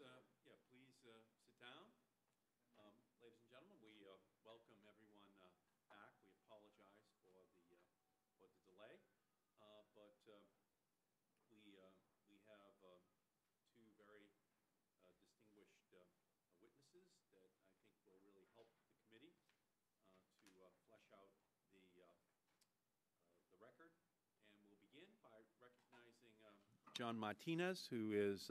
please sit down. Ladies and gentlemen, we welcome everyone back. We apologize for the delay, but we have two very distinguished witnesses that I think will really help the committee to flesh out the record. And we'll begin by recognizing John Martinez, who is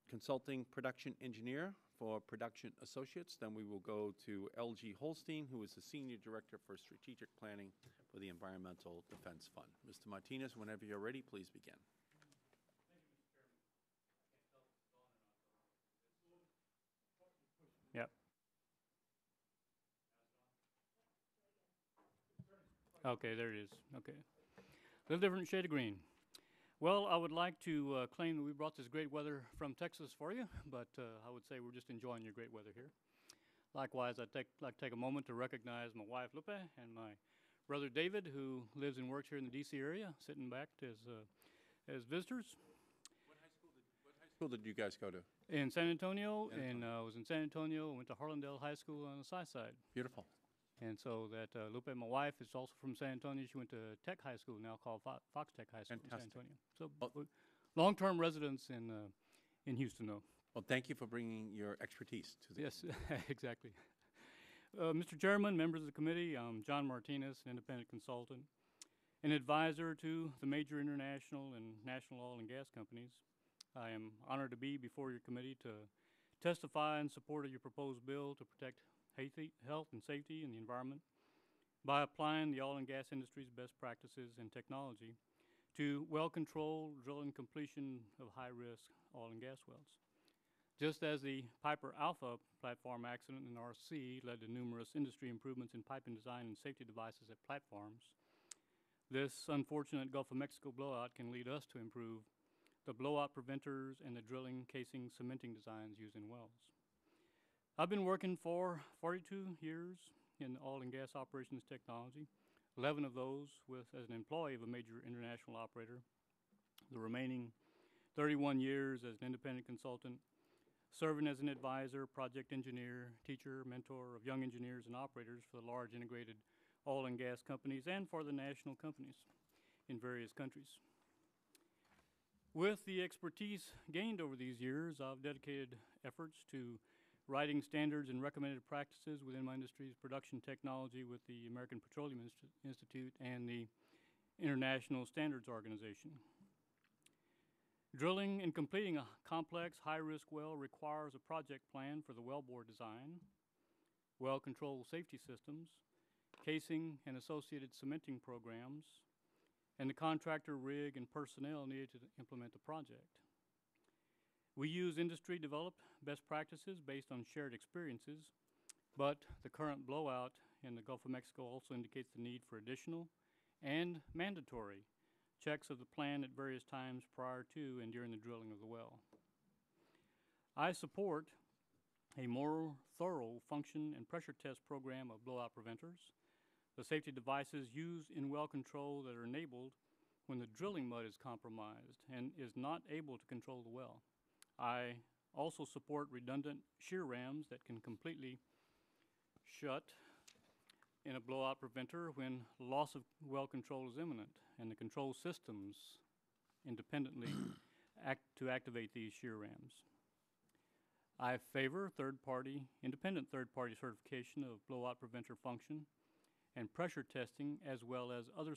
Consulting Production Engineer for Production Associates. Then we will go to Elgie Holstein, who is the Senior Director for Strategic Planning for the Environmental Defense Fund. Mr. Martinez, whenever you're ready, please begin. Yep. Okay, there it is. Okay. A little different shade of green. Well, I would like to claim that we brought this great weather from Texas for you, but I would say we're just enjoying your great weather here. Likewise, I'd like to take a moment to recognize my wife, Lupe, and my brother, David, who lives and works here in the D.C. area, sitting back as visitors. What high school did you guys go to? In San Antonio, and I was in San Antonio, went to Harlandale High School on the south side. Beautiful. And so that Lupe, my wife, is also from San Antonio. She went to Tech High School, now called Fox Tech High School. Fantastic. In San Antonio. So long-term residents in Houston, though. Well, thank you for bringing your expertise to the Yes, exactly. Mr. Chairman, members of the committee, I'm John Martinez, an independent consultant, an advisor to the major international and national oil and gas companies. I am honored to be before your committee to testify in support of your proposed bill to protect health and safety in the environment by applying the oil and gas industry's best practices and technology to well-controlled drilling completion of high-risk oil and gas wells. Just as the Piper Alpha platform accident in RC led to numerous industry improvements in piping design and safety devices at platforms, this unfortunate Gulf of Mexico blowout can lead us to improve the blowout preventers and the drilling, casing, cementing designs used in wells. I've been working for 42 years in oil and gas operations technology, 11 of those as an employee of a major international operator, the remaining 31 years as an independent consultant, serving as an advisor, project engineer, teacher, mentor of young engineers and operators for the large integrated oil and gas companies and for the national companies in various countries. With the expertise gained over these years, I've dedicated efforts to writing standards and recommended practices within my industry's production technology with the American Petroleum Institute and the International Standards Organization. Drilling and completing a complex high-risk well requires a project plan for the wellbore design, well control safety systems, casing and associated cementing programs, and the contractor rig and personnel needed to implement the project. We use industry-developed best practices based on shared experiences, but the current blowout in the Gulf of Mexico also indicates the need for additional and mandatory checks of the plan at various times prior to and during the drilling of the well. I support a more thorough function and pressure test program of blowout preventers, the safety devices used in well control that are enabled when the drilling mud is compromised and is not able to control the well. I also support redundant shear rams that can completely shut in a blowout preventer when loss of well control is imminent and the control systems independently to activate these shear rams. I favor independent third-party certification of blowout preventer function and pressure testing, as well as other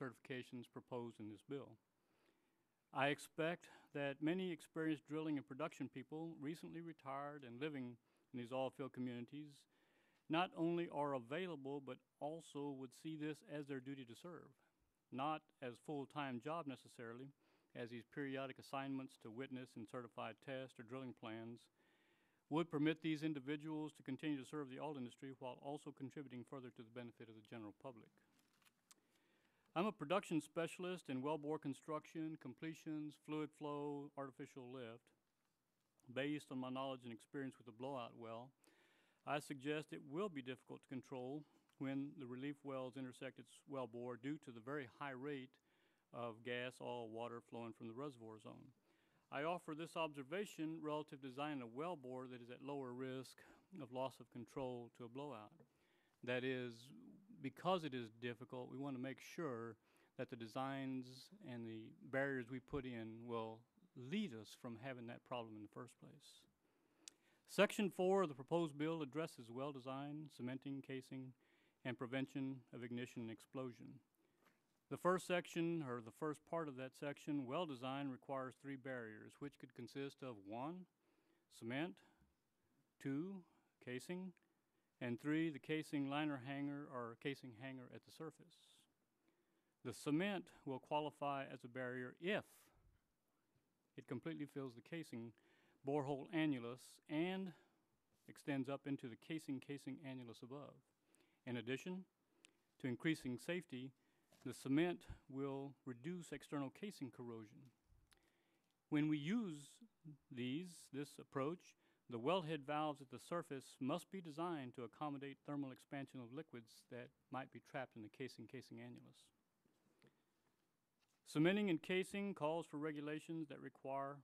certifications proposed in this bill. I expect that many experienced drilling and production people recently retired and living in these oil field communities not only are available, but also would see this as their duty to serve, not as full-time job necessarily, as these periodic assignments to witness and certified test or drilling plans would permit these individuals to continue to serve the oil industry while also contributing further to the benefit of the general public. I'm a production specialist in wellbore construction, completions, fluid flow, artificial lift. Based on my knowledge and experience with the blowout well, I suggest it will be difficult to control when the relief wells intersect its wellbore due to the very high rate of gas, oil, water flowing from the reservoir zone. I offer this observation relative to designing a wellbore that is at lower risk of loss of control to a blowout. That is, because it is difficult, we want to make sure that the designs and the barriers we put in will lead us from having that problem in the first place. Section 4 of the proposed bill addresses well design, cementing, casing, and prevention of ignition and explosion. The first section, or the first part of that section, well design, requires 3 barriers, which could consist of 1, cement, 2, casing, and 3, the casing liner hanger or casing hanger at the surface. The cement will qualify as a barrier if it completely fills the casing borehole annulus and extends up into the casing annulus above. In addition to increasing safety, the cement will reduce external casing corrosion. When we use this approach, the wellhead valves at the surface must be designed to accommodate thermal expansion of liquids that might be trapped in the casing annulus. Cementing and casing calls for regulations that require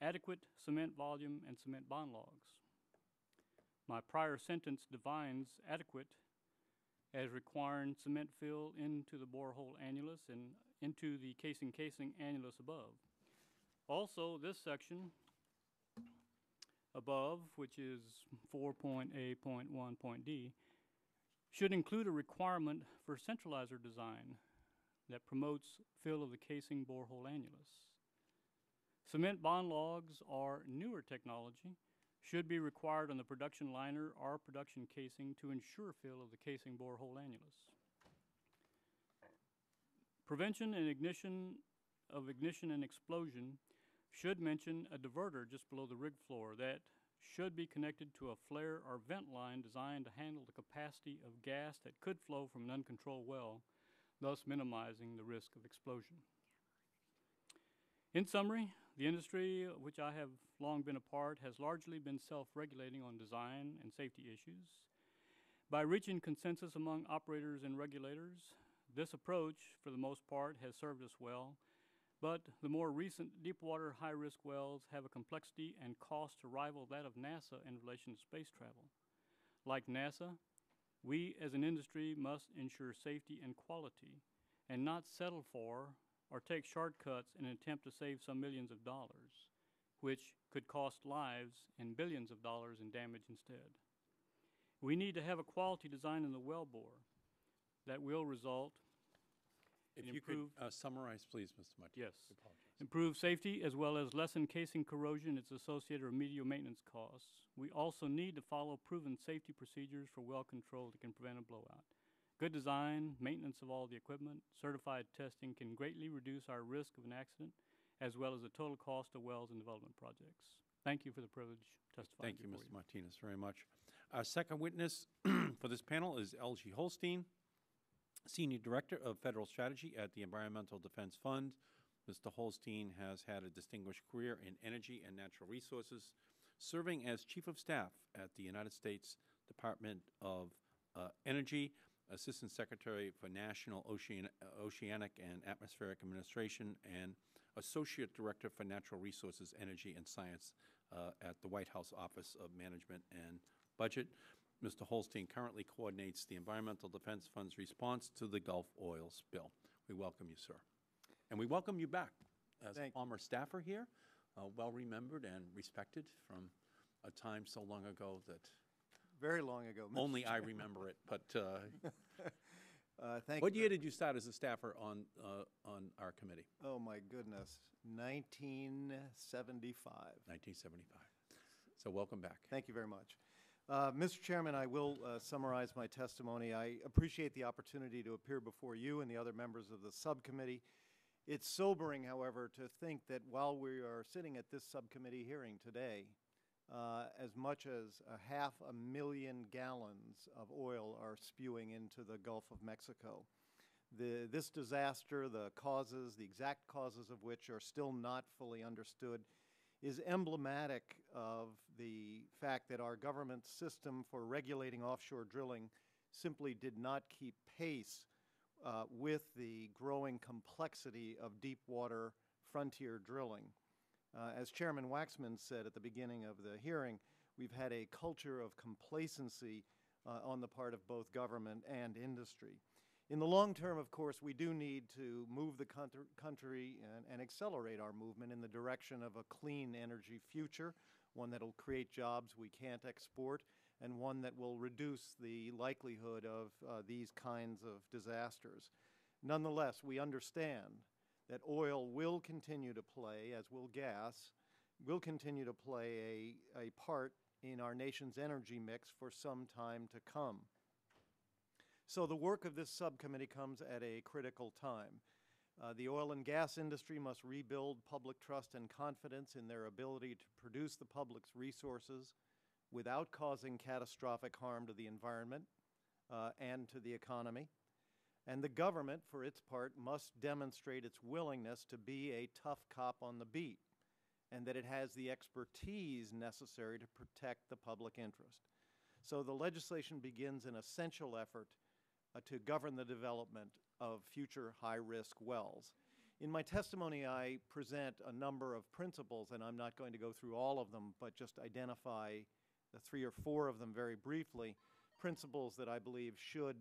adequate cement volume and cement bond logs. My prior sentence defines adequate as requiring cement fill into the borehole annulus and into the casing annulus above. Also, this section above, which is 4.A.1.D, should include a requirement for centralizer design that promotes fill of the casing borehole annulus. Cement bond logs are newer technology, should be required on the production liner or production casing to ensure fill of the casing borehole annulus. Prevention and ignition and explosion should mention a diverter just below the rig floor that should be connected to a flare or vent line designed to handle the capacity of gas that could flow from an uncontrolled well, thus minimizing the risk of explosion. In summary, the industry, of which I have long been a part, has largely been self-regulating on design and safety issues. By reaching consensus among operators and regulators, this approach, for the most part, has served us well, but the more recent deepwater high-risk wells have a complexity and cost to rival that of NASA in relation to space travel. Like NASA, we as an industry must ensure safety and quality and not settle for or take shortcuts in an attempt to save some millions of dollars, which could cost lives and billions of dollars in damage instead. We need to have a quality design in the wellbore that will result If in you could summarize, please, Mr. Martinez. Yes. Improve safety as well as lessen casing corrosion, its associated remedial maintenance costs. We also need to follow proven safety procedures for well control that can prevent a blowout. Good design, maintenance of all the equipment, certified testing can greatly reduce our risk of an accident as well as the total cost of wells and development projects. Thank you for the privilege of testifying. Thank you, Mr. Martinez, very much. Our second witness for this panel is Elgie Holstein, Senior Director of Federal Strategy at the Environmental Defense Fund. Mr. Holstein has had a distinguished career in energy and natural resources, serving as Chief of Staff at the United States Department of Energy, Assistant Secretary for National Oceanic and Atmospheric Administration, and Associate Director for Natural Resources, Energy, and Science at the White House Office of Management and Budget. Mr. Holstein currently coordinates the Environmental Defense Fund's response to the Gulf oil spill. We welcome you, sir. And we welcome you back as a former staffer here, well remembered and respected from a time so long ago that very long ago. Only I remember it. But thank what you. year did you start as a staffer on our committee? Oh my goodness, 1975. 1975. So welcome back. Thank you very much. Mr. Chairman, I will summarize my testimony. I appreciate the opportunity to appear before you and the other members of the subcommittee. It's sobering, however, to think that while we are sitting at this subcommittee hearing today, as much as 500,000 gallons of oil are spewing into the Gulf of Mexico. This disaster, the exact causes of which are still not fully understood, is emblematic of the fact that our government system for regulating offshore drilling simply did not keep pace with the growing complexity of deep water frontier drilling. As Chairman Waxman said at the beginning of the hearing, we've had a culture of complacency on the part of both government and industry. In the long term, of course, we do need to move the country and accelerate our movement in the direction of a clean energy future, one that will create jobs we can't export, and one that will reduce the likelihood of these kinds of disasters. Nonetheless, we understand that oil will continue to play, as will gas, will continue to play a part in our nation's energy mix for some time to come. So the work of this subcommittee comes at a critical time. The oil and gas industry must rebuild public trust and confidence in their ability to produce the public's resources without causing catastrophic harm to the environment and to the economy. And the government, for its part, must demonstrate its willingness to be a tough cop on the beat, and that it has the expertise necessary to protect the public interest. So the legislation begins an essential effort to govern the development of future high-risk wells. In my testimony, I present a number of principles, and I'm not going to go through all of them, but just identify the 3 or 4 of them very briefly, principles that I believe should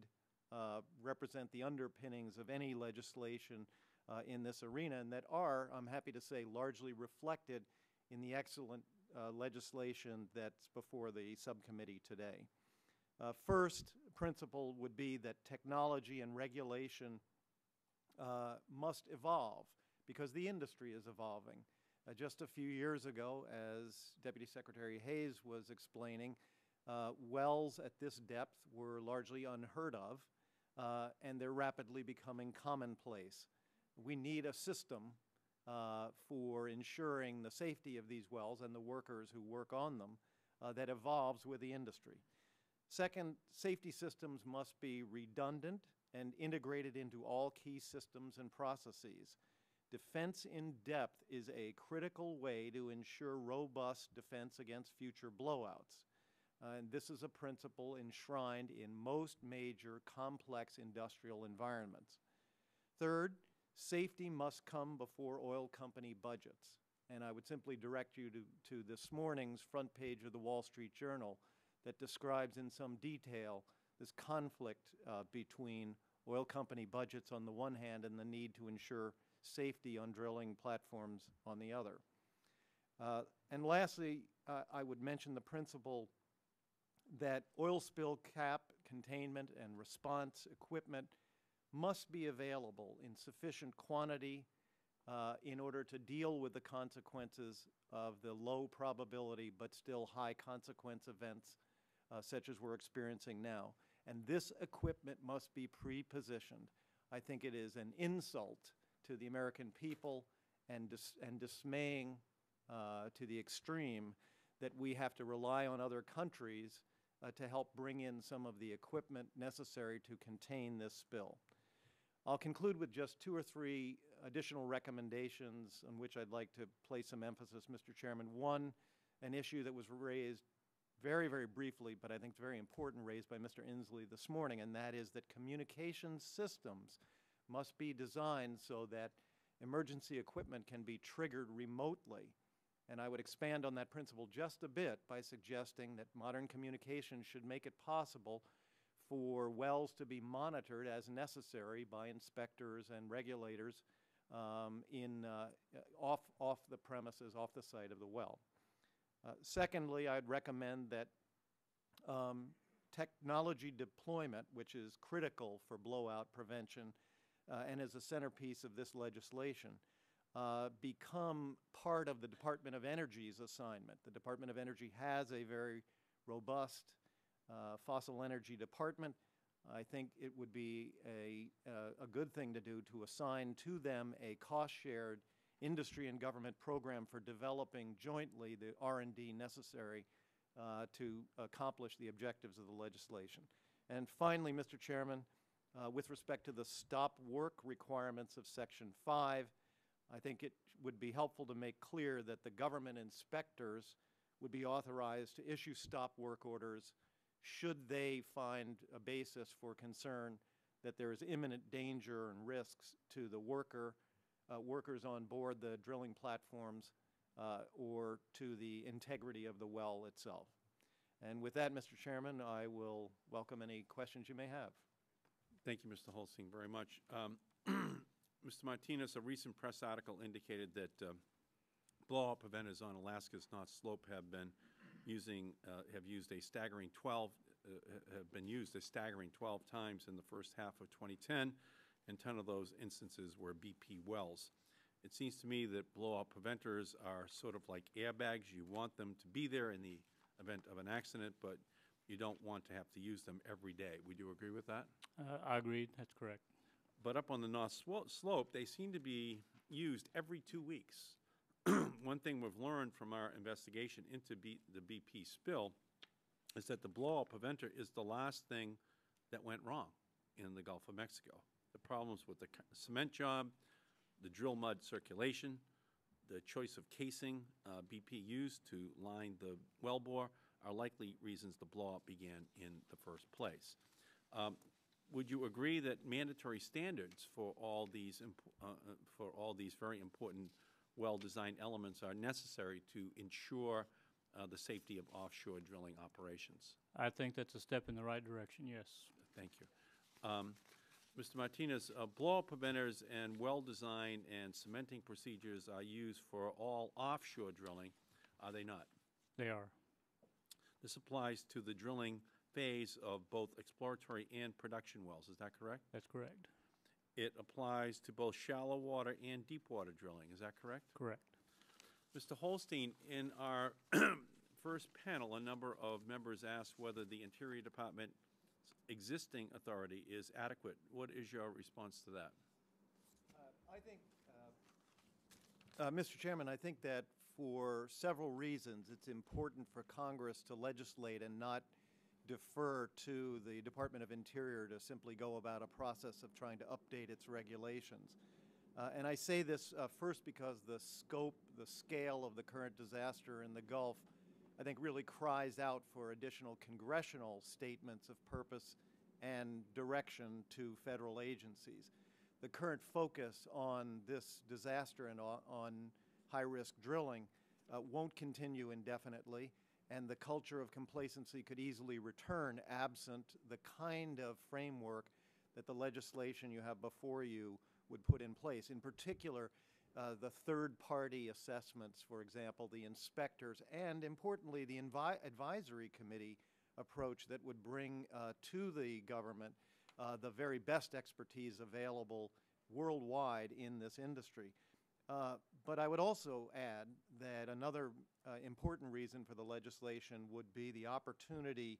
represent the underpinnings of any legislation in this arena, and that are, I'm happy to say, largely reflected in the excellent legislation that's before the subcommittee today. First principle would be that technology and regulation must evolve because the industry is evolving. Just a few years ago, as Deputy Secretary Hayes was explaining, wells at this depth were largely unheard of, and they're rapidly becoming commonplace. We need a system for ensuring the safety of these wells and the workers who work on them that evolves with the industry. Second, safety systems must be redundant and integrated into all key systems and processes. Defense in depth is a critical way to ensure robust defense against future blowouts. And this is a principle enshrined in most major complex industrial environments. Third, safety must come before oil company budgets. And I would simply direct you to this morning's front page of the Wall Street Journal that describes in some detail this conflict between oil company budgets on the one hand and the need to ensure safety on drilling platforms on the other. And lastly, I would mention the principle that oil spill cap, containment, and response equipment must be available in sufficient quantity in order to deal with the consequences of the low probability but still high consequence events such as we're experiencing now. And this equipment must be pre-positioned. I think it is an insult to the American people and dismaying to the extreme that we have to rely on other countries to help bring in some of the equipment necessary to contain this spill. I'll conclude with just 2 or 3 additional recommendations on which I'd like to place some emphasis, Mr. Chairman. One, an issue that was raised very, very briefly, but I think it's very important, raised by Mr. Inslee this morning, and that is that communication systems must be designed so that emergency equipment can be triggered remotely. And I would expand on that principle just a bit by suggesting that modern communication should make it possible for wells to be monitored as necessary by inspectors and regulators off the premises, off the site of the well. Secondly, I'd recommend that technology deployment, which is critical for blowout prevention and is a centerpiece of this legislation, become part of the Department of Energy's assignment. The Department of Energy has a very robust fossil energy department. I think it would be a good thing to do to assign to them a cost-shared industry and government program for developing jointly the R&D necessary to accomplish the objectives of the legislation. And finally, Mr. Chairman, with respect to the stop work requirements of Section 5, I think it would be helpful to make clear that the government inspectors would be authorized to issue stop work orders should they find a basis for concern that there is imminent danger and risks to the workers on board the drilling platforms or to the integrity of the well itself. And with that, Mr. Chairman, I will welcome any questions you may have. Thank you, Mr. Holstein, very much. Mr. Martinez, a recent press article indicated that blowout preventers on Alaska's North Slope have used a staggering 12 times in the first half of 2010, and 10 of those instances were BP wells. It seems to me that blowout preventers are sort of like airbags. You want them to be there in the event of an accident, but you don't want to have to use them every day. Would you agree with that? I agree. That's correct. But up on the North Slope, they seem to be used every 2 weeks. One thing we've learned from our investigation into the BP spill is that the blowout preventer is the last thing that went wrong in the Gulf of Mexico. The problems with the cement job, the drill mud circulation, the choice of casing BP used to line the wellbore are likely reasons the blowout began in the first place. Would you agree that mandatory standards for all these very important well-designed elements are necessary to ensure the safety of offshore drilling operations? I think that's a step in the right direction, yes. Thank you. Mr. Martinez, blowout preventers and well-designed and cementing procedures are used for all offshore drilling, are they not? They are. This applies to the drilling phase of both exploratory and production wells, is that correct? That's correct. It applies to both shallow water and deep water drilling, is that correct? Correct. Mr. Holstein, in our first panel, a number of members asked whether the Interior Department's existing authority is adequate. What is your response to that? Mr. Chairman, I think that for several reasons it's important for Congress to legislate and not defer to the Department of Interior to simply go about a process of trying to update its regulations. And I say this first because the scope, the scale of the current disaster in the Gulf, I think really cries out for additional congressional statements of purpose and direction to federal agencies. The current focus on this disaster and on high-risk drilling won't continue indefinitely, and the culture of complacency could easily return absent the kind of framework that the legislation you have before you would put in place. In particular, the third-party assessments, for example, the inspectors, and importantly, the advisory committee approach that would bring to the government the very best expertise available worldwide in this industry. But I would also add that another important reason for the legislation would be the opportunity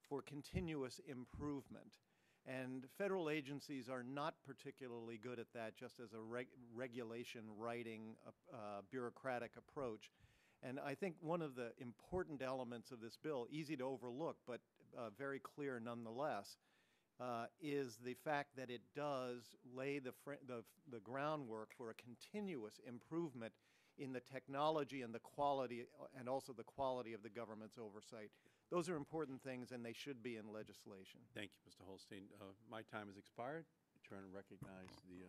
for continuous improvement. And federal agencies are not particularly good at that, just as a regulation writing bureaucratic approach. And I think one of the important elements of this bill, easy to overlook but very clear nonetheless, is the fact that it does lay the groundwork for a continuous improvement in the technology and the quality, and also the quality of the government's oversight. Those are important things, and they should be in legislation. Thank you, Mr. Holstein. My time has expired. I turn and recognize the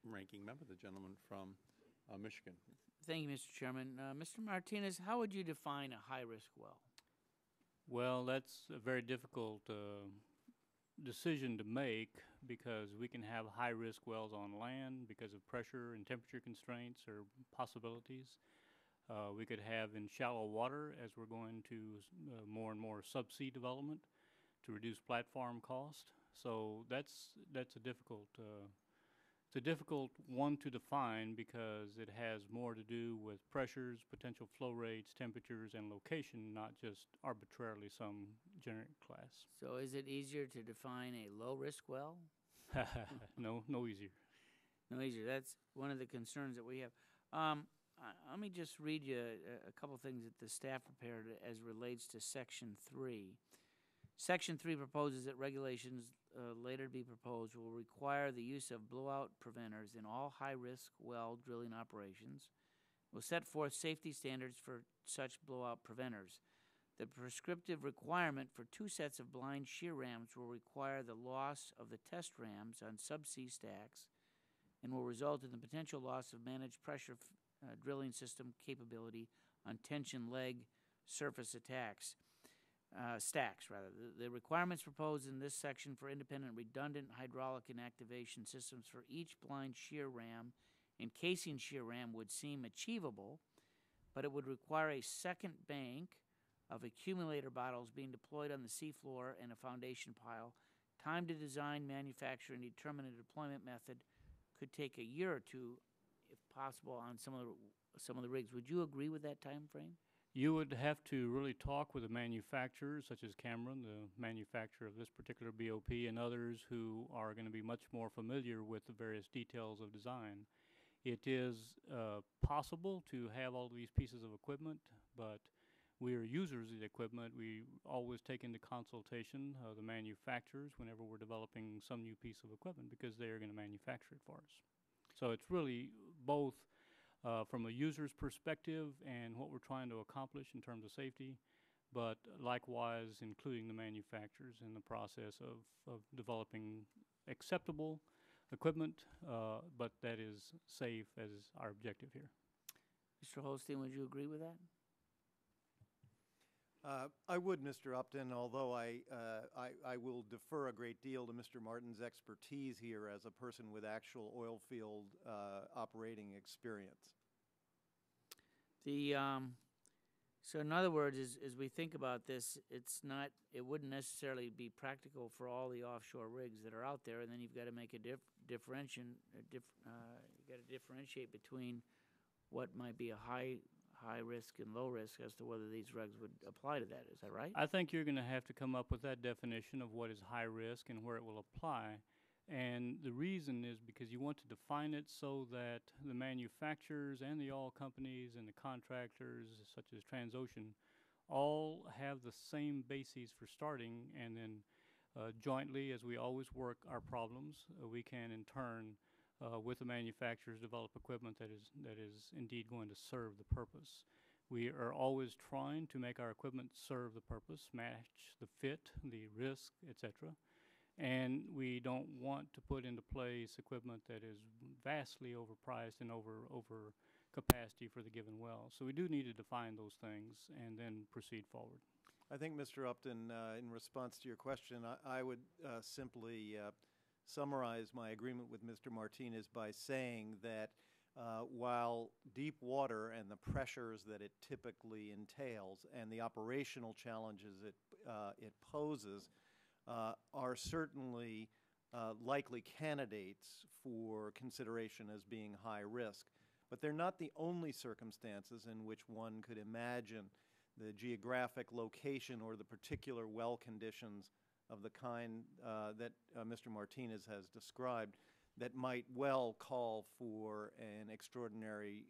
ranking member, the gentleman from Michigan. Thank you, Mr. Chairman. Mr. Martinez, how would you define a high-risk well? Well, that's a very difficult decision to make, because we can have high-risk wells on land because of pressure and temperature constraints or possibilities. We could have in shallow water, as we're going to more and more subsea development to reduce platform cost. So that's a difficult it's a difficult one to define, because it has more to do with pressures, potential flow rates, temperatures, and location, not just arbitrarily some generic class. So is it easier to define a low-risk well? No easier. No easier. That's one of the concerns that we have. Let me just read you a couple things that the staff prepared as relates to Section 3. Section 3 proposes that regulations later to be proposed will require the use of blowout preventers in all high-risk well drilling operations, will set forth safety standards for such blowout preventers. The prescriptive requirement for 2 sets of blind shear rams will require the loss of the test rams on subsea stacks and will result in the potential loss of managed pressure drilling system capability on tension leg surface attacks. Stacks, rather. The requirements proposed in this section for independent redundant hydraulic inactivation systems for each blind shear ram and casing shear ram would seem achievable, but it would require a second bank of accumulator bottles being deployed on the seafloor and a foundation pile. Time to design, manufacture, and determine a deployment method could take a year or two, if possible, on some of the rigs. Would you agree with that time frame? You would have to really talk with the manufacturers, such as Cameron, the manufacturer of this particular BOP, and others who are going to be much more familiar with the various details of design. It is possible to have all these pieces of equipment, but we are users of the equipment. We always take into consultation the manufacturers whenever we're developing some new piece of equipment because they are going to manufacture it for us. So it's really both from a user's perspective and what we're trying to accomplish in terms of safety, but likewise including the manufacturers in the process of developing acceptable equipment, but that is safe as our objective here. Mr. Holstein, would you agree with that? I would, Mr. Upton, although I will defer a great deal to Mr. Martin's expertise here as a person with actual oil field operating experience. So in other words, as we think about this, it wouldn't necessarily be practical for all the offshore rigs that are out there, and then you've got to make a you've got to differentiate between what might be a high risk and low risk as to whether these regs would apply to that. Is that right? I think you're going to have to come up with that definition of what is high risk and where it will apply. And the reason is because you want to define it so that the manufacturers and the oil companies and the contractors, such as Transocean, all have the same bases for starting, and then jointly, as we always work our problems, we can in turn, with the manufacturers, develop equipment that is indeed going to serve the purpose. We are always trying to make our equipment serve the purpose, match the fit, the risk, etc. And we don't want to put into place equipment that is vastly overpriced and over capacity for the given well. So we do need to define those things and then proceed forward. I think, Mr. Upton, in response to your question, I would simply summarize my agreement with Mr. Martinez by saying that while deep water and the pressures that it typically entails and the operational challenges it poses are certainly likely candidates for consideration as being high risk. But they're not the only circumstances in which one could imagine the geographic location or the particular well conditions of the kind that Mr. Martinez has described that might well call for an extraordinary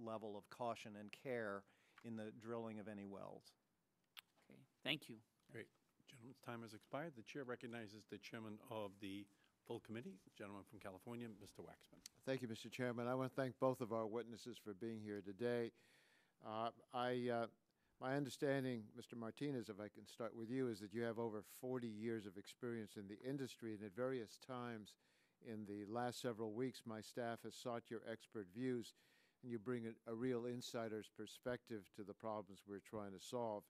level of caution and care in the drilling of any wells. Okay, thank you. Great. Gentleman's time has expired. The chair recognizes the chairman of the full committee, the gentleman from California, Mr. Waxman. Thank you, Mr. Chairman. I want to thank both of our witnesses for being here today. My understanding, Mr. Martinez, if I can start with you, is that you have over 40 years of experience in the industry, and at various times in the last several weeks, my staff has sought your expert views, and you bring a real insider's perspective to the problems we're trying to solve.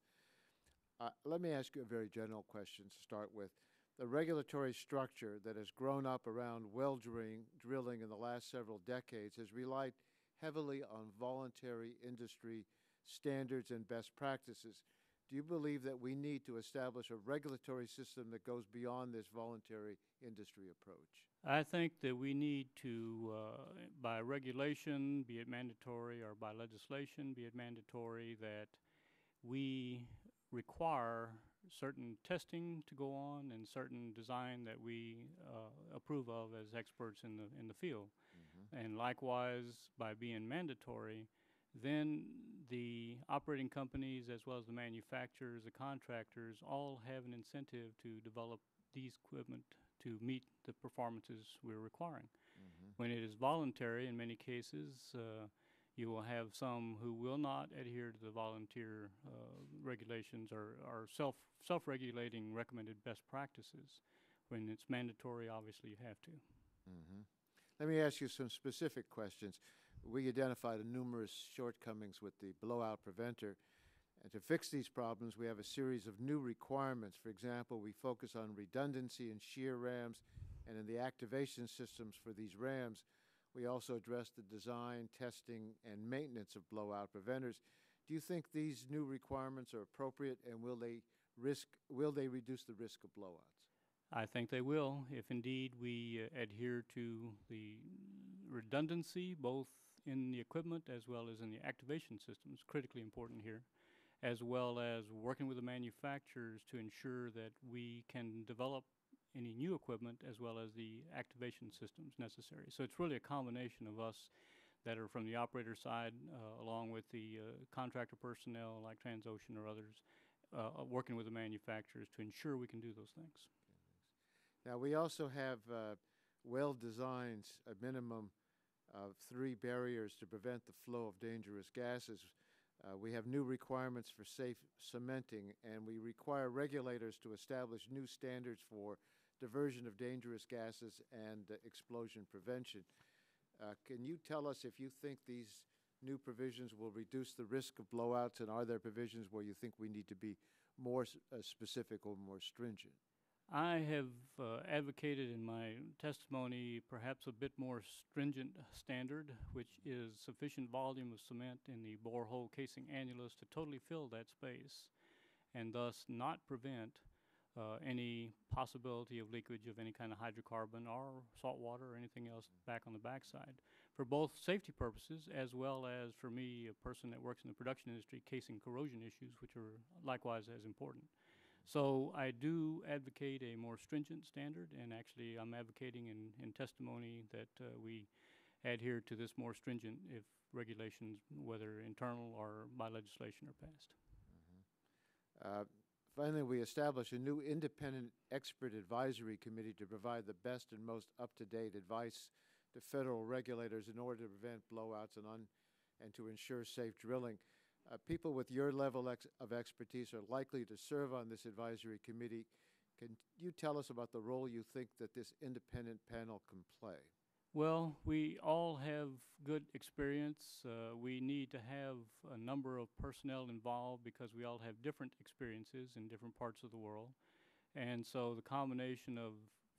Let me ask you a very general question to start with. The regulatory structure that has grown up around well drilling in the last several decades has relied heavily on voluntary industry standards and best practices. Do you believe that we need to establish a regulatory system that goes beyond this voluntary industry approach? I think that we need to, by regulation, be it mandatory, or by legislation, be it mandatory, that we require certain testing to go on and certain design that we approve of as experts in the field. Mm-hmm. And likewise, by being mandatory, then the operating companies as well as the manufacturers, the contractors, all have an incentive to develop these equipment to meet the performances we're requiring. Mm-hmm. When it is voluntary, in many cases, you will have some who will not adhere to the volunteer regulations or self-regulating recommended best practices. When it's mandatory, obviously you have to. Mm-hmm. Let me ask you some specific questions. we identified numerous shortcomings with the blowout preventer. And to fix these problems, we have a series of new requirements. For example, we focus on redundancy in shear rams and in the activation systems for these rams. We also address the design, testing, and maintenance of blowout preventers. Do you think these new requirements are appropriate, and will they reduce the risk of blowouts? I think they will, if indeed we adhere to the redundancy, both in the equipment as well as in the activation systems, critically important here, as well as working with the manufacturers to ensure that we can develop any new equipment as well as the activation systems necessary. So it's really a combination of us that are from the operator side, along with the contractor personnel like Transocean or others, working with the manufacturers to ensure we can do those things. Now, we also have well designs, a minimum of 3 barriers to prevent the flow of dangerous gases. We have new requirements for safe cementing, and we require regulators to establish new standards for diversion of dangerous gases and explosion prevention. Can you tell us if you think these new provisions will reduce the risk of blowouts, and are there provisions where you think we need to be more specific or more stringent? I have advocated in my testimony perhaps a bit more stringent standard, which is sufficient volume of cement in the borehole casing annulus to totally fill that space and thus not prevent any possibility of leakage of any kind of hydrocarbon or salt water or anything else back on the backside, for both safety purposes as well as for me, a person that works in the production industry, casing corrosion issues, which are likewise as important. So I do advocate a more stringent standard, and actually I'm advocating in testimony that we adhere to this more stringent if regulations, whether internal or by legislation, are passed. Finally, we established a new independent expert advisory committee to provide the best and most up-to-date advice to federal regulators in order to prevent blowouts and to ensure safe drilling. People with your level of expertise are likely to serve on this advisory committee. Can you tell us about the role you think that this independent panel can play? Well, we all have good experience. We need to have a number of personnel involved because we all have different experiences in different parts of the world. And so the combination of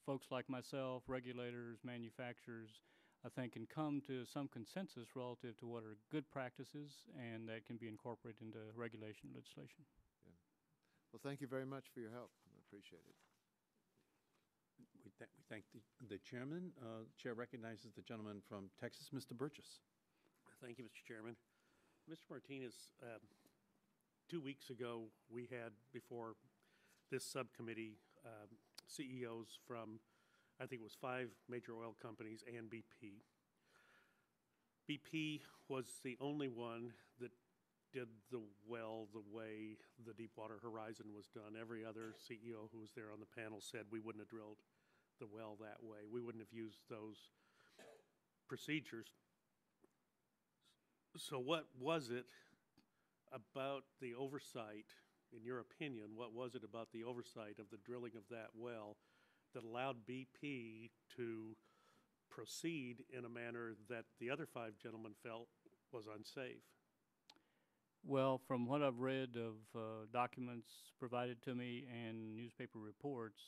folks like myself, regulators, manufacturers, I think can come to some consensus relative to what are good practices and that can be incorporated into regulation legislation. Yeah. Well, thank you very much for your help. I appreciate it. We thank the chairman. Chair recognizes the gentleman from Texas, Mr. Burgess. Thank you, Mr. Chairman. Mr. Martinez, 2 weeks ago, we had before this subcommittee CEOs from, I think it was 5 major oil companies and BP. BP was the only one that did the well the way the Deepwater Horizon was done. Every other CEO who was there on the panel said we wouldn't have drilled the well that way. We wouldn't have used those procedures. So what was it about the oversight, in your opinion, what was it about the oversight of the drilling of that well that allowed BP to proceed in a manner that the other 5 gentlemen felt was unsafe? Well, from what I've read of documents provided to me and newspaper reports,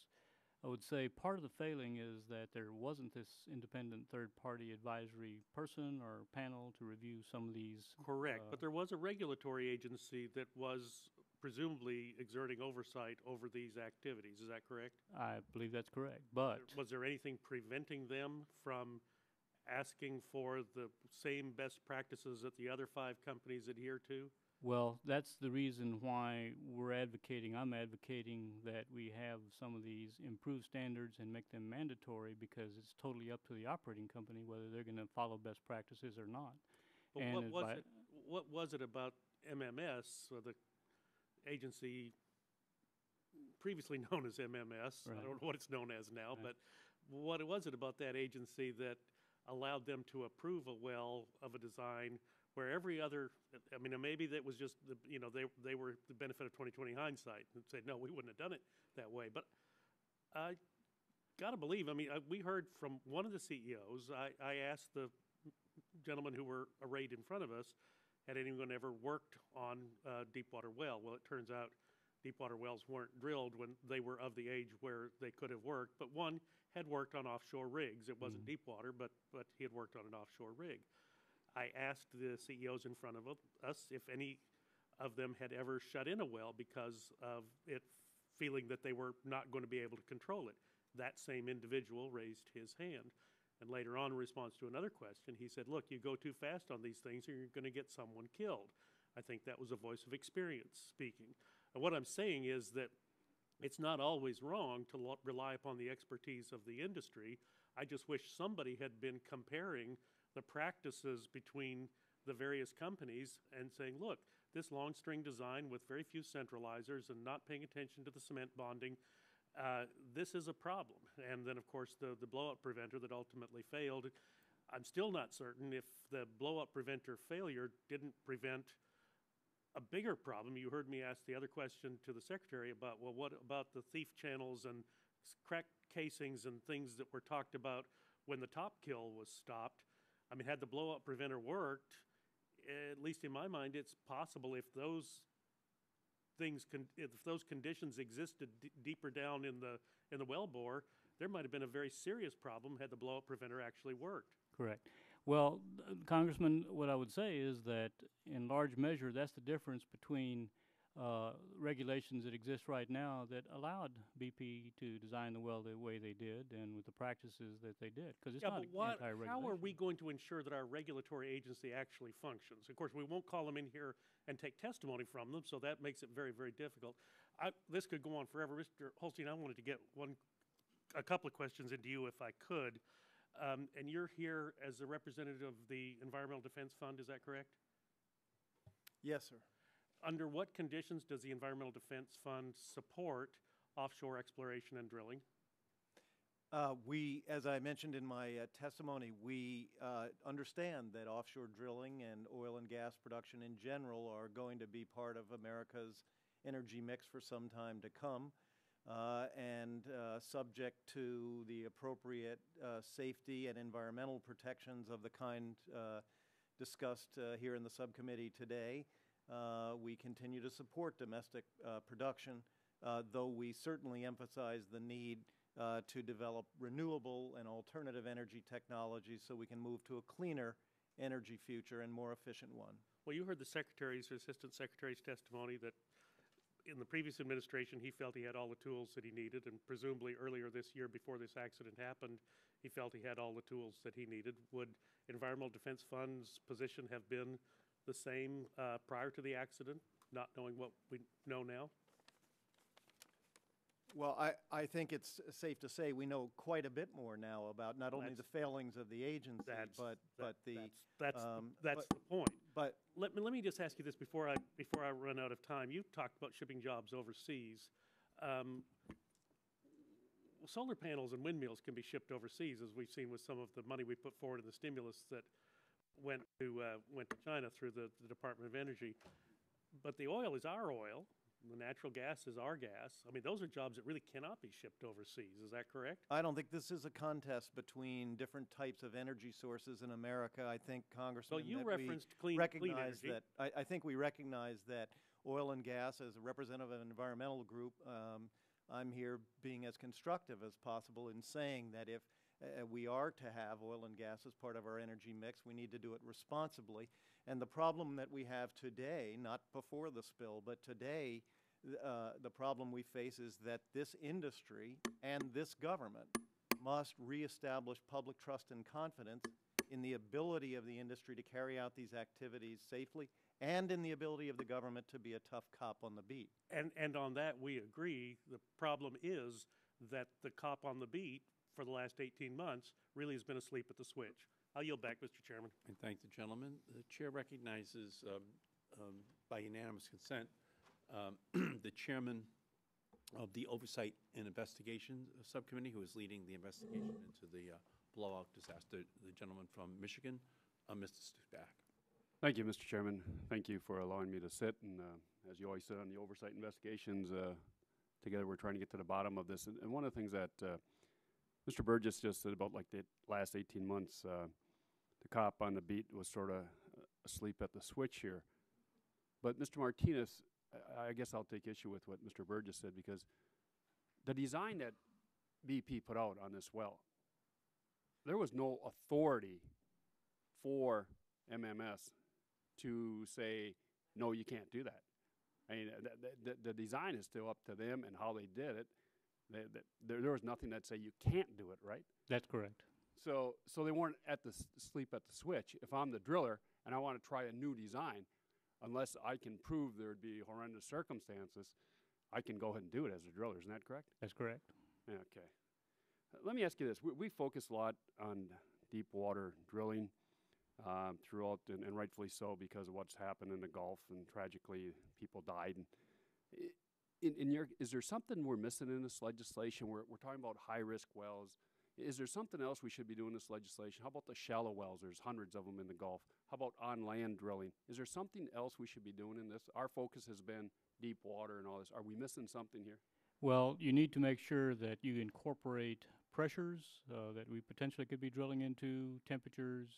I would say part of the failing is that there wasn't this independent third-party advisory person or panel to review some of these. Correct, but there was a regulatory agency that was presumably exerting oversight over these activities. Is that correct? I believe that's correct, but was there anything preventing them from asking for the same best practices that the other 5 companies adhere to? well, that's the reason why I'm advocating that we have some of these improved standards and make them mandatory, because it's totally up to the operating company whether they're going to follow best practices or not. But And what was it about MMS, or the agency previously known as MMS? Right. I don't know what it's known as now, Right. but what was it about that agency that allowed them to approve a well of a design where every other, I mean, maybe that was just, they were the benefit of 20/20 hindsight and said, no, we wouldn't have done it that way. But I got to believe, we heard from one of the CEOs, I asked the gentlemen who were arrayed in front of us, had anyone ever worked on a deepwater well. Well, it turns out deepwater wells weren't drilled when they were of the age where they could have worked, but one had worked on offshore rigs. It wasn't deepwater, but he had worked on an offshore rig. I asked the CEOs in front of us if any of them had ever shut in a well because of it feeling that they were not going to be able to control it. That same individual raised his hand. And later on, in response to another question, he said, look, you go too fast on these things or you're going to get someone killed. I think that was a voice of experience speaking. And what I'm saying is that it's not always wrong to rely upon the expertise of the industry. I just wish somebody had been comparing the practices between the various companies and saying, look, this long string design with very few centralizers and not paying attention to the cement bonding, this is a problem. And then, of course, the blowout preventer that ultimately failed. I'm still not certain if the blowout preventer failure didn't prevent a bigger problem. You heard me ask the other question to the Secretary about, well, what about the thief channels and cracked casings and things that were talked about when the top kill was stopped? I mean, had the blowout preventer worked, at least in my mind, it's possible if those things, if those conditions existed deeper down in the wellbore, there might have been a very serious problem had the blowout preventer actually worked. Correct. Well, Congressman, what I would say is that in large measure, that's the difference between regulations that exist right now that allowed BP to design the well the way they did and with the practices that they did, because it's not anti-regulation. How are we going to ensure that our regulatory agency actually functions? Of course, we won't call them in here and take testimony from them, so that makes it very, very difficult. This could go on forever. Mr. Holstein, I wanted to get a couple of questions into you if I could. And you're here as a representative of the Environmental Defense Fund, is that correct? Yes, sir. Under what conditions does the Environmental Defense Fund support offshore exploration and drilling? As I mentioned in my testimony, we understand that offshore drilling and oil and gas production in general are going to be part of America's energy mix for some time to come. And subject to the appropriate safety and environmental protections of the kind discussed here in the subcommittee today, we continue to support domestic production, though we certainly emphasize the need to develop renewable and alternative energy technologies so we can move to a cleaner energy future and more efficient one. Well, you heard the Secretary's or Assistant Secretary's testimony that in the previous administration, he felt he had all the tools that he needed, and presumably earlier this year, before this accident happened, he felt he had all the tools that he needed. Would Environmental Defense Fund's position have been the same prior to the accident, not knowing what we know now? Well, I think it's safe to say we know quite a bit more now about not only the failings of the agency, but that's the point. But let me just ask you this before I run out of time. You talked about shipping jobs overseas. Solar panels and windmills can be shipped overseas, as we've seen with some of the money we put forward in the stimulus that went to China through the Department of Energy. But the oil is our oil. The natural gas is our gas. I mean, those are jobs that really cannot be shipped overseas. Is that correct? I don't think this is a contest between different types of energy sources in America. I think, Congressman, so you referenced clean energy. I think we recognize that oil and gas, as a representative of an environmental group, I'm here being as constructive as possible in saying that if we are to have oil and gas as part of our energy mix, we need to do it responsibly. And the problem that we have today, not before the spill, but today, the problem we face is that this industry and this government must reestablish public trust and confidence in the ability of the industry to carry out these activities safely and in the ability of the government to be a tough cop on the beat. And on that, we agree. The problem is that the cop on the beat for the last 18 months really has been asleep at the switch. I'll yield back, Mr. Chairman. And thank the gentleman. The chair recognizes, by unanimous consent, the chairman of the Oversight and Investigation Subcommittee, who is leading the investigation into the blowout disaster, the gentleman from Michigan, Mr. Stupak. Thank you, Mr. Chairman. Thank you for allowing me to sit. And as you always said on the Oversight Investigations, together we're trying to get to the bottom of this. And one of the things that Mr. Burgess just said about like the last 18 months, the cop on the beat was sort of asleep at the switch here. But Mr. Martinez, I guess I'll take issue with what Mr. Burgess said, because the design that BP put out on this well, there was no authority for MMS to say, no, you can't do that. I mean, the design is still up to them and how they did it. There was nothing that say you can't do it, right? That's correct. So they weren't at the sleep at the switch. If I'm the driller and I want to try a new design, unless I can prove there'd be horrendous circumstances, I can go ahead and do it as a driller. Isn't that correct? That's correct. Okay. Let me ask you this. We focus a lot on deep water drilling throughout, and rightfully so, because of what's happened in the Gulf, and tragically people died. And is there something we're missing in this legislation? We're talking about high-risk wells. Is there something else we should be doing in this legislation? How about the shallow wells? There's hundreds of them in the Gulf. How about on-land drilling? Is there something else we should be doing in this? Our focus has been deep water and all this. Are we missing something here? Well, you need to make sure that you incorporate pressures that we potentially could be drilling into, temperatures,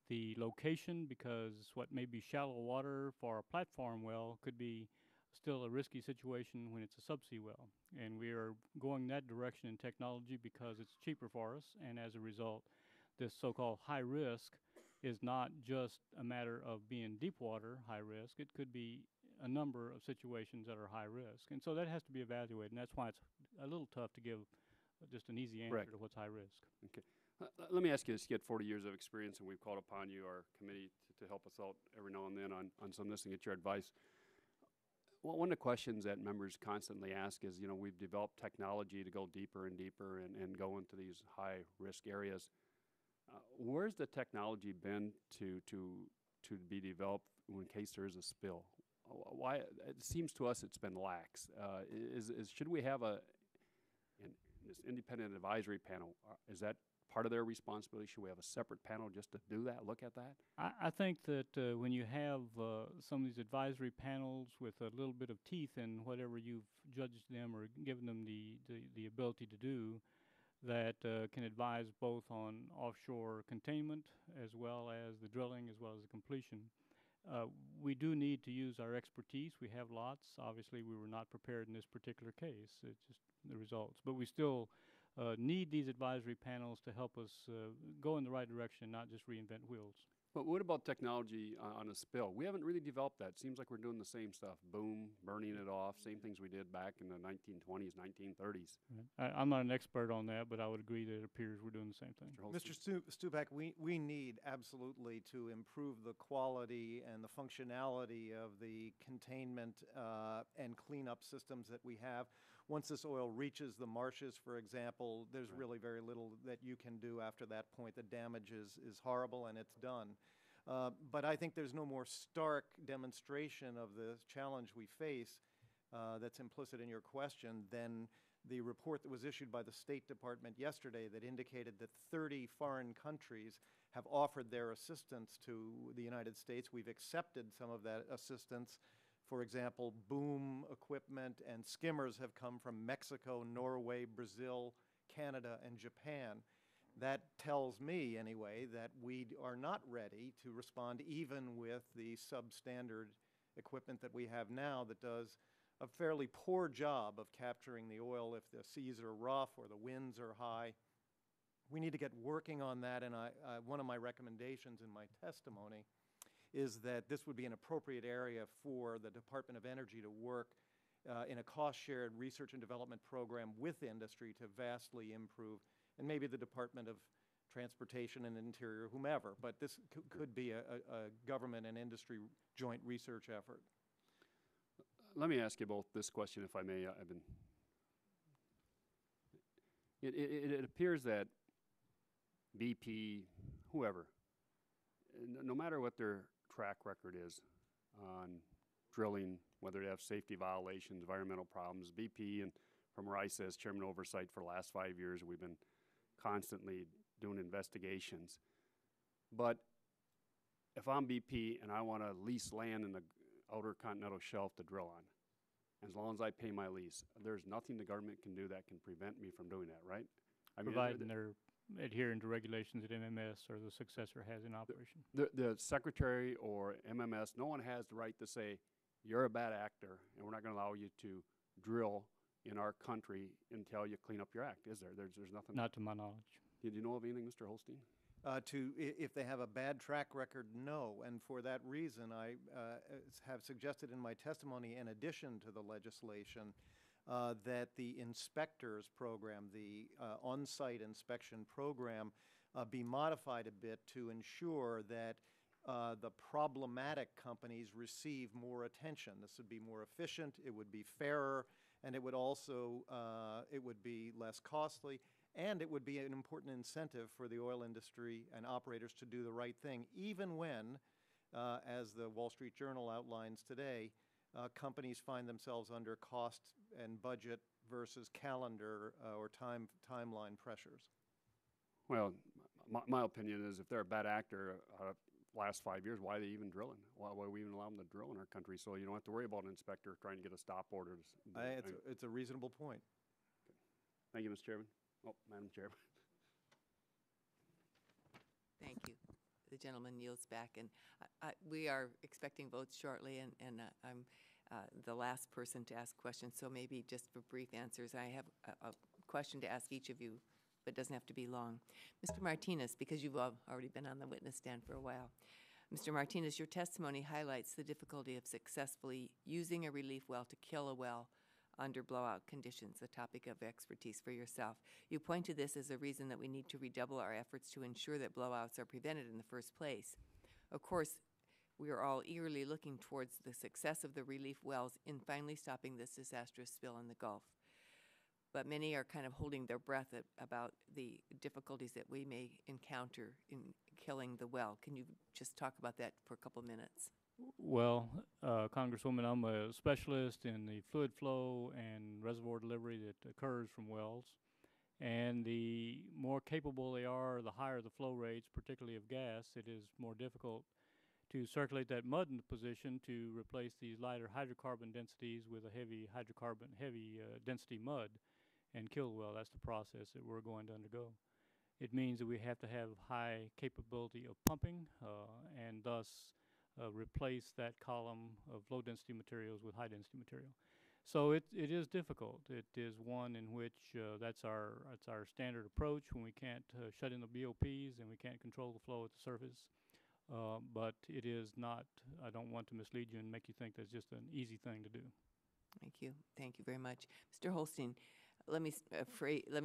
the location, because what may be shallow water for a platform well could be still a risky situation when it's a subsea well. And we are going that direction in technology because it's cheaper for us, and as a result, this so-called high risk is not just a matter of being deep water high risk. It could be a number of situations that are high risk. And so that has to be evaluated, and that's why it's a little tough to give just an easy answer to what's high risk. Okay. Let me ask you this. You get 40 years of experience, and we've called upon you, our committee, to help us out every now and then on some of this and get your advice. Well, one of the questions that members constantly ask is, we've developed technology to go deeper and deeper and go into these high-risk areas. Where's the technology been to be developed in case there is a spill? Why? It seems to us it's been lax. Should we have this independent advisory panel? Is that part of their responsibility? Should we have a separate panel just to do that, look at that? I think that when you have some of these advisory panels with a little bit of teeth in whatever you've judged them or given them the ability to do, that can advise both on offshore containment as well as the drilling as well as the completion. We do need to use our expertise. We have lots. Obviously, we were not prepared in this particular case. It's just the results. But we still need these advisory panels to help us go in the right direction and not just reinvent wheels. But what about technology on a spill? We haven't really developed that. Seems like we're doing the same stuff. Boom, burning it off, same things we did back in the 1920s, 1930s. I'm not an expert on that, but I would agree that it appears we're doing the same thing. Mr. Stupak, we need absolutely to improve the quality and the functionality of the containment and cleanup systems that we have. Once this oil reaches the marshes, for example, there's really very little that you can do after that point. The damage is horrible, and it's done. But I think there's no more stark demonstration of the challenge we face that's implicit in your question than the report that was issued by the State Department yesterday that indicated that 30 foreign countries have offered their assistance to the United States. We've accepted some of that assistance. For example, boom equipment and skimmers have come from Mexico, Norway, Brazil, Canada, and Japan. That tells me, anyway, that we are not ready to respond even with the substandard equipment that we have now that does a fairly poor job of capturing the oil if the seas are rough or the winds are high. We need to get working on that, and one of my recommendations in my testimony is that this would be an appropriate area for the Department of Energy to work in a cost-shared research and development program with industry to vastly improve, and maybe the Department of Transportation and Interior, whomever, but this could be a government and industry joint research effort. Let me ask you both this question, if I may. It appears that BP, whoever, no matter what their track record is on drilling, whether they have safety violations, environmental problems, BP, and from where I sit as chairman of oversight for the last 5 years, we've been constantly doing investigations. But if I'm BP and I want to lease land in the outer continental shelf to drill on, as long as I pay my lease, there's nothing the government can do that can prevent me from doing that, right? Providing they're adhering to regulations that MMS or the successor has in operation. The secretary or MMS, no one has the right to say, you're a bad actor, and we're not going to allow you to drill in our country until you clean up your act, is there? There's nothing. Not to my knowledge. Did you know of anything, Mr. Holstein? If they have a bad track record, no. And for that reason, I have suggested in my testimony, in addition to the legislation, that the inspectors program, the on-site inspection program, be modified a bit to ensure that the problematic companies receive more attention. This would be more efficient, it would be fairer, and it would also it would be less costly, and it would be an important incentive for the oil industry and operators to do the right thing, even when, as the Wall Street Journal outlines today, companies find themselves under cost and budget versus calendar or timeline pressures. Well, my opinion is if they're a bad actor, last 5 years, why are they even drilling? Why we even allow them to drill in our country? So you don't have to worry about an inspector trying to get a stop order. It's a reasonable point. Thank you, Mr. Chairman. Oh, Madam Chairman. Thank you. The gentleman yields back, and we are expecting votes shortly, and I'm the last person to ask questions, so maybe just for brief answers. I have a question to ask each of you, but it doesn't have to be long. Mr. Martinez, because you've already been on the witness stand for a while. Mr. Martinez, your testimony highlights the difficulty of successfully using a relief well to kill a well under blowout conditions, a topic of expertise for yourself. You point to this as a reason that we need to redouble our efforts to ensure that blowouts are prevented in the first place. Of course, we are all eagerly looking towards the success of the relief wells in finally stopping this disastrous spill in the Gulf. But many are kind of holding their breath about the difficulties that we may encounter in killing the well. Can you just talk about that for a couple minutes? Well, Congresswoman, I'm a specialist in the fluid flow and reservoir delivery that occurs from wells. And the more capable they are, the higher the flow rates, particularly of gas, it is more difficult to circulate that mud in the position to replace these lighter hydrocarbon densities with a heavy density mud and kill the well. That's the process that we're going to undergo. It means that we have to have high capability of pumping and thus replace that column of low density materials with high density material. So it is difficult. It is one in which that's our standard approach when we can't shut in the BOPs and we can't control the flow at the surface. But it is not, I don't want to mislead you and make you think that's just an easy thing to do. Thank you. Thank you very much. Mr. Holstein, let me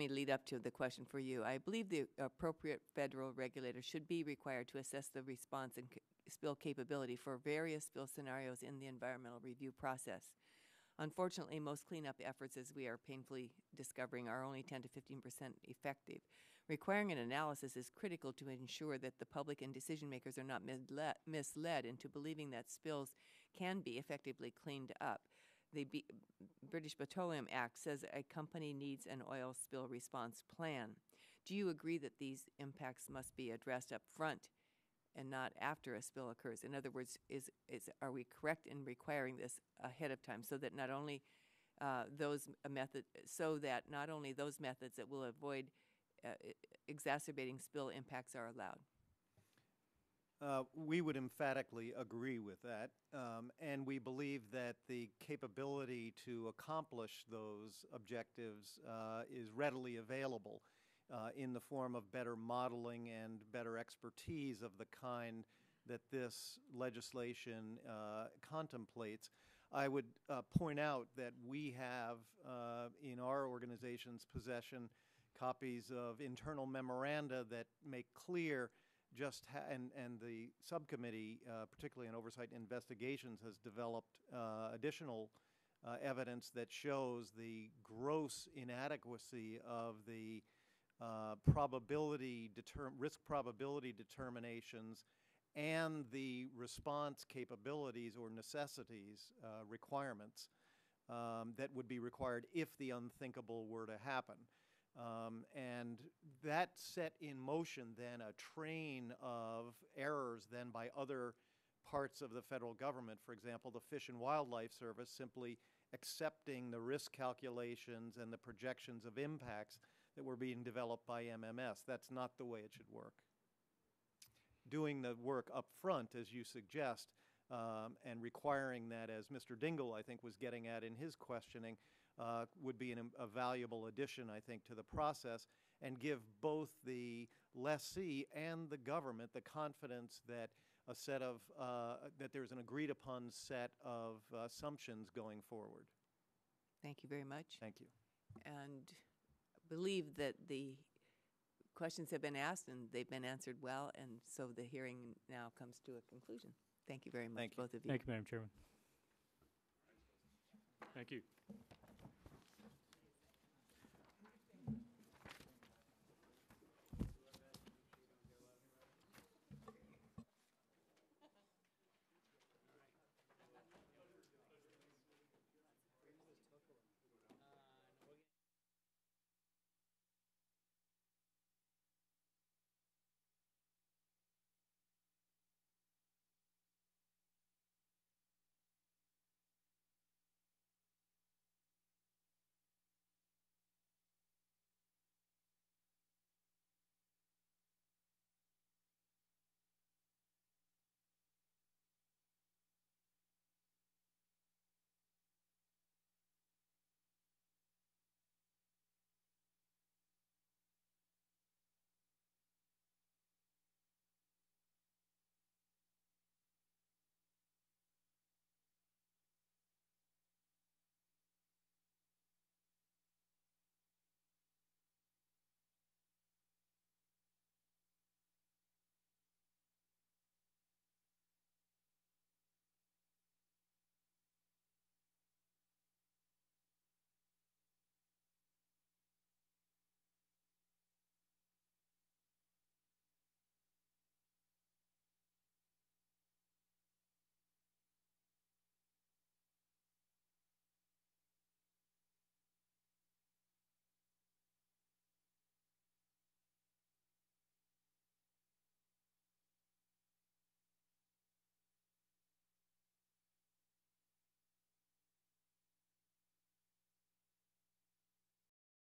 lead up to the question for you. I believe the appropriate federal regulator should be required to assess the response and spill capability for various spill scenarios in the environmental review process. Unfortunately, most cleanup efforts, as we are painfully discovering, are only 10 to 15% effective. Requiring an analysis is critical to ensure that the public and decision makers are not misled into believing that spills can be effectively cleaned up. The British Petroleum Act says a company needs an oil spill response plan. Do you agree that these impacts must be addressed up front and not after a spill occurs? In other words, are we correct in requiring this ahead of time so that not only those methods that will avoid exacerbating spill impacts are allowed? We would emphatically agree with that, and we believe that the capability to accomplish those objectives is readily available in the form of better modeling and better expertise of the kind that this legislation contemplates. I would point out that we have in our organization's possession copies of internal memoranda that make clear just and the subcommittee, particularly in oversight and investigations, has developed additional evidence that shows the gross inadequacy of the risk probability determinations and the response capabilities or necessities requirements that would be required if the unthinkable were to happen. And that set in motion then a train of errors then by other parts of the federal government. For example, the Fish and Wildlife Service simply accepting the risk calculations and the projections of impacts that were being developed by MMS. That's not the way it should work. Doing the work up front, as you suggest, and requiring that, as Mr. Dingle, I think, was getting at in his questioning, would be a valuable addition, I think, to the process, and give both the lessee and the government the confidence that a set of that there's an agreed upon set of assumptions going forward. Thank you very much. Thank you. And believe that the questions have been asked and they've been answered well, and so the hearing now comes to a conclusion. Thank you very much, Thank you. both of you. Thank you, Madam Chairman. Thank you.